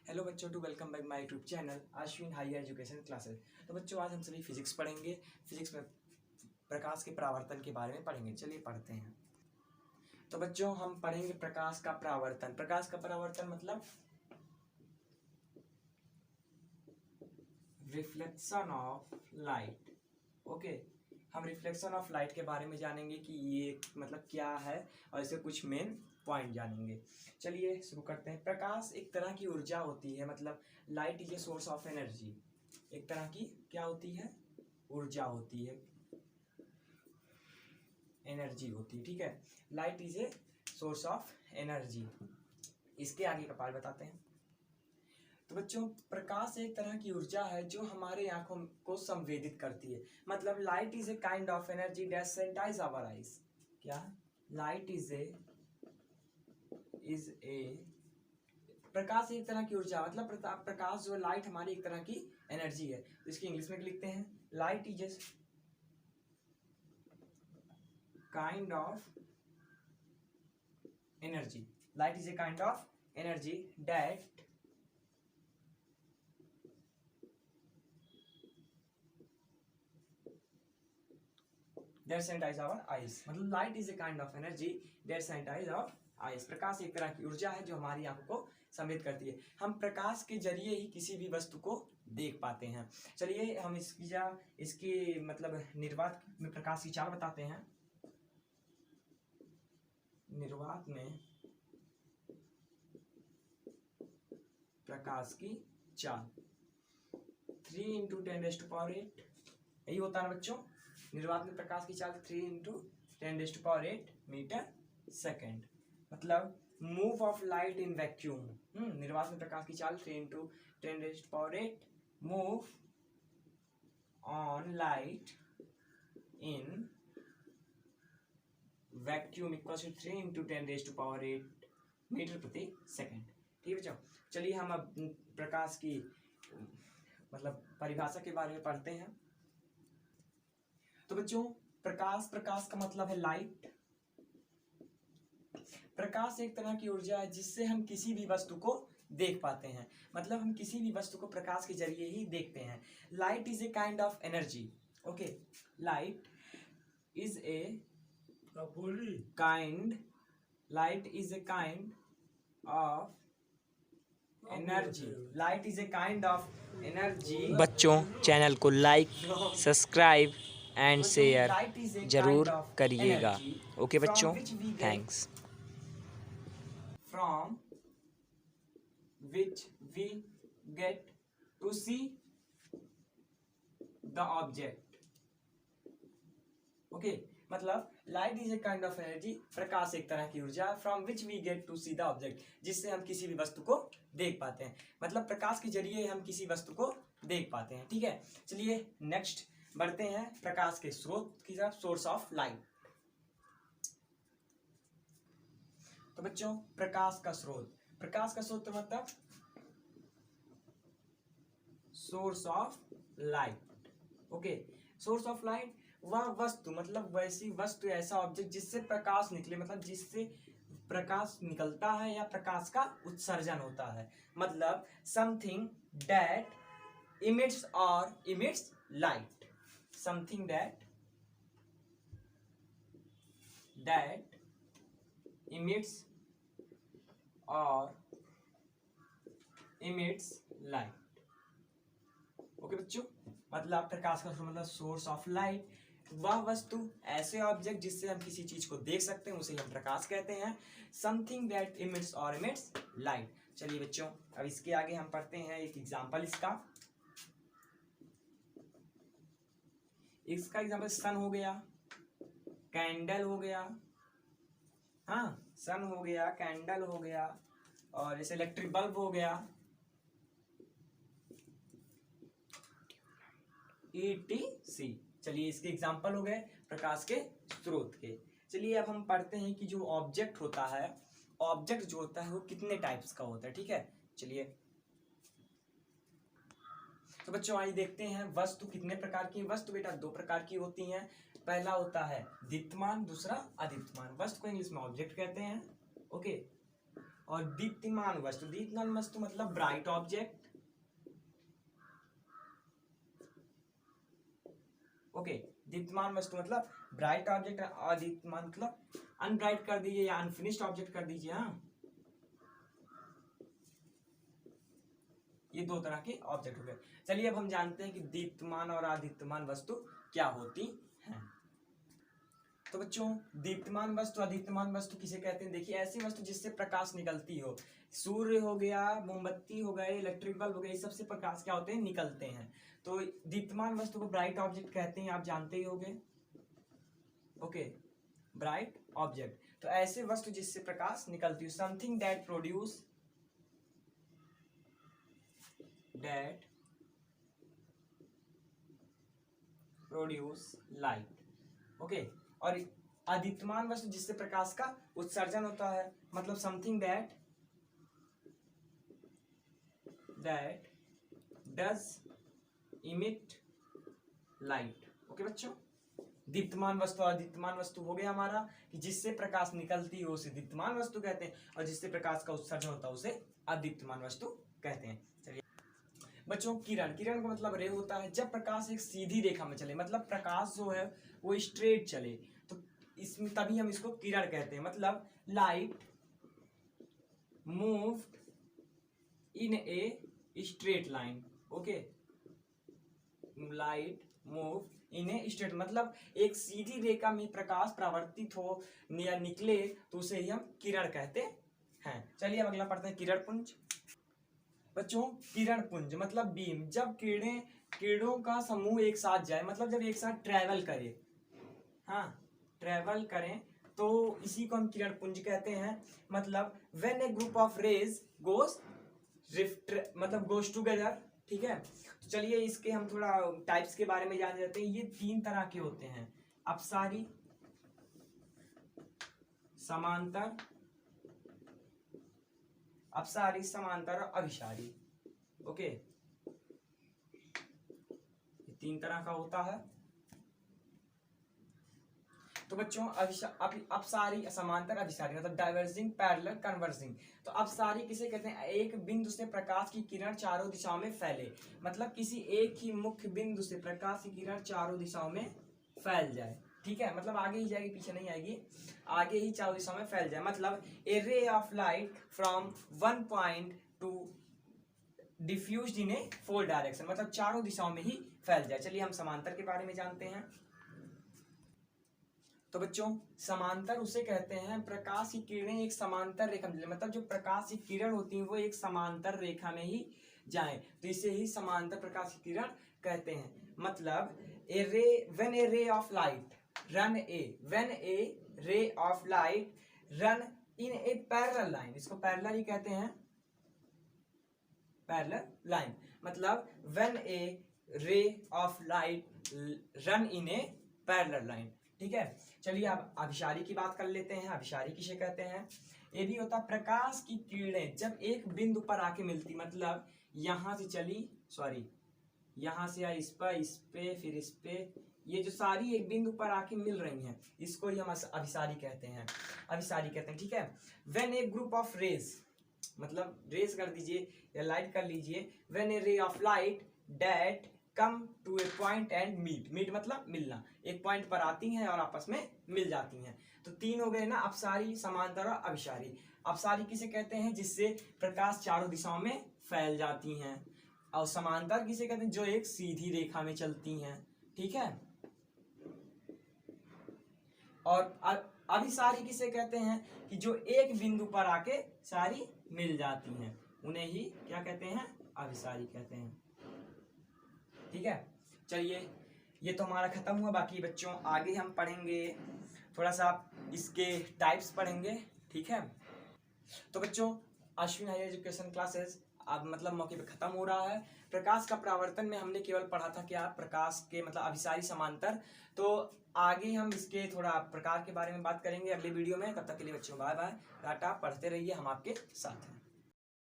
Hello बच्चों, to welcome back my YouTube channel Ashwin higher education classes. तो बच्चों, आज हम सभी फिजिक्स पढ़ेंगे। फिजिक्स में प्रकाश के परावर्तन के बारे में पढ़ेंगे। चलिए पढ़ते हैं। तो बच्चों, हम पढ़ेंगे प्रकाश का परावर्तन। प्रकाश का परावर्तन मतलब रिफ्लेक्शन ऑफ लाइट। ओके, हम रिफ्लेक्शन ऑफ लाइट के बारे में जानेंगे कि ये मतलब क्या है और इसे कुछ मेन पॉइंट जानेंगे। चलिए शुरू करते हैं। प्रकाश एक तरह की ऊर्जा होती है, मतलब light is a source of energy. एक तरह की क्या होती है? ऊर्जा होती है, एनर्जी होती है। ठीक है, light is a source of energy. इसके आगे का पार्ट बताते हैं। तो बच्चों, प्रकाश एक तरह की ऊर्जा है जो हमारे आंखों को संवेदित करती है। मतलब light is a kind of energy that sensitise our eyes. क्या? लाइट इज ए प्रकाश एक तरह की ऊर्जा, मतलब प्रकाश जो लाइट हमारी एक तरह की एनर्जी है। तो इसकी इंग्लिश में लिखते हैं, light is a kind of energy. Light is a kind of energy that sanitise our eyes. मतलब light is a kind of energy that sanitise our eyes. प्रकाश एक तरह की ऊर्जा है जो हमारी आंखों को संवेदित करती है। हम प्रकाश के जरिए ही किसी भी वस्तु को देख पाते हैं। चलिए हम इसकी मतलब निर्वात में प्रकाश की चाल बताते हैं। निर्वात में प्रकाश की चाल 3 × 10⁸ यही होता है ना बच्चों। निर्वात में प्रकाश की चाल 3 × 10⁸ मीटर सेकेंड। मतलब move of light in vacuum. निर्वात में प्रकाश की चाल 3 × 10⁸ move on light in vacuum equal to 3 × 10⁸ metre प्रति सेकेंड। ठीक है बच्चों, चलिए हम अब प्रकाश की मतलब परिभाषा के बारे में पढ़ते हैं। तो बच्चों, प्रकाश का मतलब है लाइट। प्रकाश एक तरह की ऊर्जा है जिससे हम किसी भी वस्तु को देख पाते हैं। मतलब हम किसी भी वस्तु को प्रकाश के जरिए ही देखते हैं। Light is a kind of energy. Okay, light is a kind of energy. Light is a kind of energy. बच्चों, चैनल को लाइक, सब्सक्राइब एंड शेयर जरूर करिएगा। ओके बच्चों, thanks. From which we get to see the object. Okay, मतलब light is a kind of energy, प्रकाश एक तरह की ऊर्जा, from which we get to see the object, जिससे हम किसी भी वस्तु को देख पाते हैं। मतलब प्रकाश के जरिए हम किसी वस्तु को देख पाते हैं। ठीक है, चलिए नेक्स्ट बढ़ते हैं प्रकाश के स्रोत की तरफ, सोर्स ऑफ लाइट। तो बच्चों, प्रकाश का स्रोत मतलब source of light. Okay, source of light वह वस्तु, मतलब वैसी वस्तु, ऐसा ऑब्जेक्ट जिससे प्रकाश निकले, मतलब जिससे प्रकाश निकलता है या प्रकाश का उत्सर्जन होता है। मतलब something that emits light. Something that emits light. Okay बच्चों, मतलब प्रकाश का मतलब सोर्स ऑफ लाइट वह वस्तु, ऐसे ऑब्जेक्ट जिससे हम किसी चीज को देख सकते हैं, उसे हम प्रकाश कहते हैं। Something that emits light. चलिए बच्चों, अब इसके आगे हम पढ़ते हैं एक एग्जांपल इसका एग्जांपल सन हो गया, कैंडल हो गया। हाँ, सन हो गया, कैंडल हो गया, और जैसे इलेक्ट्रिक बल्ब हो गया, ETC। चलिए इसके एग्जाम्पल हो गए प्रकाश के स्रोत के। चलिए अब हम पढ़ते हैं कि जो ऑब्जेक्ट होता है, ऑब्जेक्ट जो होता है वो कितने टाइप्स का होता है। ठीक है, चलिए तो बच्चों आइए देखते हैं वस्तु कितने प्रकार की। वस्तु बेटा दो प्रकार की होती हैं। पहला होता है दीप्तमान, दूसरा अदीप्तमान। वस्तु को इंग्लिश में ऑब्जेक्ट कहते हैं। ओके, और दीप्तिमान वस्तु मतलब ब्राइट ऑब्जेक्ट। ओके, दीप्तिमान वस्तु मतलब ब्राइट ऑब्जेक्ट, अदीप्तिमान मतलब अनब्राइट कर दीजिए या अनफिनिश्ड ऑब्जेक्ट कर दीजिए। हाँ, ये दो तरह के ऑब्जेक्ट हो गए। चलिए अब हम जानते हैं कि दीप्तमान और अदीप्तमान वस्तु क्या होती हैं। तो बच्चों, दीप्तमान वस्तु अदीप्तमान वस्तु किसे कहते हैं? देखिए, ऐसी वस्तु जिससे प्रकाश निकलती हो। सूर्य हो गया, मोमबत्ती हो गए, इलेक्ट्रिक बल्ब हो गए, इस सबसे प्रकाश क्या होते हैं? निकलते हैं। तो दीप्तमान वस्तु को ब्राइट ऑब्जेक्ट कहते हैं, आप जानते ही होंगे। Okay, bright object. तो ऐसे वस्तु जिससे प्रकाश निकलती हो, something that produce light. Okay, और अदीप्तमान वस्तु जिससे प्रकाश का उत्सर्जन होता है, मतलब something that does emit light. Okay बच्चों, दीप्तमान वस्तु और अदीप्तमान वस्तु हो गया हमारा कि जिससे प्रकाश निकलती हो उसे दीप्तमान वस्तु कहते हैं, और जिससे प्रकाश का उत्सर्जन होता है उसे अदीप्तमान वस्तु कहते हैं। चलिए बच्चों, किरण का मतलब रे होता है। जब प्रकाश एक सीधी रेखा में चले, मतलब प्रकाश जो है वो स्ट्रेट चले, तो इसमें तभी हम इसको किरण कहते हैं। मतलब light moved in a straight line. Okay, light move in a straight, मतलब एक सीधी रेखा में प्रकाश परावर्तित हो या निकले तो उसे ही हम किरण कहते हैं। चलिए अब अगला पढ़ते हैं, किरण पुंज। बच्चों, किरण पुंज मतलब बीम। जब किरणों का समूह एक साथ जाए, मतलब जब एक साथ ट्रेवल करे, हाँ ट्रेवल करें, तो इसी को हम किरण पुंज कहते हैं। मतलब when a group of rays goes together. ठीक है, तो चलिए इसके हम थोड़ा टाइप्स के बारे में जान लेते हैं। ये 3 तरह के होते हैं, अपसारी, समांतर और अभिसारी। ओके, ये 3 तरह का होता है। तो बच्चों, अपसारी, समांतर, अभिसारी मतलब डाइवर्जिंग, पैरेलल, कन्वर्जिंग। तो अपसारी किसे कहते हैं? एक बिंदु से प्रकाश की किरण चारों दिशाओं में फैले, मतलब किसी एक ही मुख्य बिंदु से प्रकाश की किरण चारों दिशाओं में फैल जाए। ठीक है, मतलब आगे ही जाएगी, पीछे नहीं आएगी, आगे ही चारों दिशाओं में फैल जाए। मतलब a ray of light from one point to diffused in a 4 direction, मतलब चारों दिशाओं में ही फैल जाए। चलिए हम समांतर के बारे में जानते हैं। तो बच्चों, समांतर उसे कहते हैं प्रकाश की किरणें एक समांतर रेखा में, मतलब जो प्रकाश की किरण होती है वो एक समांतर रेखा में ही जाए, तो इसे ही समांतर प्रकाश की किरण कहते हैं। मतलब when a ray of light run in A parallel line, इसको पैरेलल ही कहते हैं, पैरेलल लाइन। मतलब when a ray of light run in A parallel line. ठीक है, चलिए अब अभिसारी की बात कर लेते हैं। अभिसारी किसे कहते हैं? ये भी होता प्रकाश की किरणें जब एक बिंदु पर आके मिलती, मतलब यहां से चली, यहां से आई इस पे फिर इस पे, ये जो सारी एक बिंदु पर आके मिल रही हैं, इसको ही हम अभिसारी कहते हैं। ठीक है, when a group of rays, मतलब रेज कर दीजिए या लाइट कर लीजिए, when a ray of light that come to a point and meet मतलब मिलना, एक पॉइंट पर आती हैं और आपस में मिल जाती हैं। तो 3 हो गए ना, अपसारी, समांतर और अभिसारी। अपसारी किसे कहते हैं? जिससे प्रकाश चारों दिशाओं में फैल जाती हैं। और समांतर किसे कहते हैं? जो एक सीधी रेखा में चलती हैं। ठीक है, और अभिसारी किसे कहते हैं? कि जो एक बिंदु पर आके सारी मिल जाती हैं, उन्हें ही क्या कहते हैं? अभिसारी कहते हैं। ठीक है, चलिए ये तो हमारा खत्म हुआ। बाकी बच्चों आगे हम पढ़ेंगे, थोड़ा सा इसके टाइप्स पढ़ेंगे। ठीक है, तो बच्चों अश्विन हायर एजुकेशन क्लासेस अब मतलब मौके पे खत्म हो रहा है। प्रकाश का परावर्तन में हमने केवल पढ़ा था क्या? प्रकाश के मतलब अभिसारी, समांतर। तो आगे हम इसके थोड़ा प्रकार के बारे में बात करेंगे अगले वीडियो में। तब तक के लिए बच्चों बाय बाय, टाटा, पढ़ते रहिए, हम आपके साथ हैं।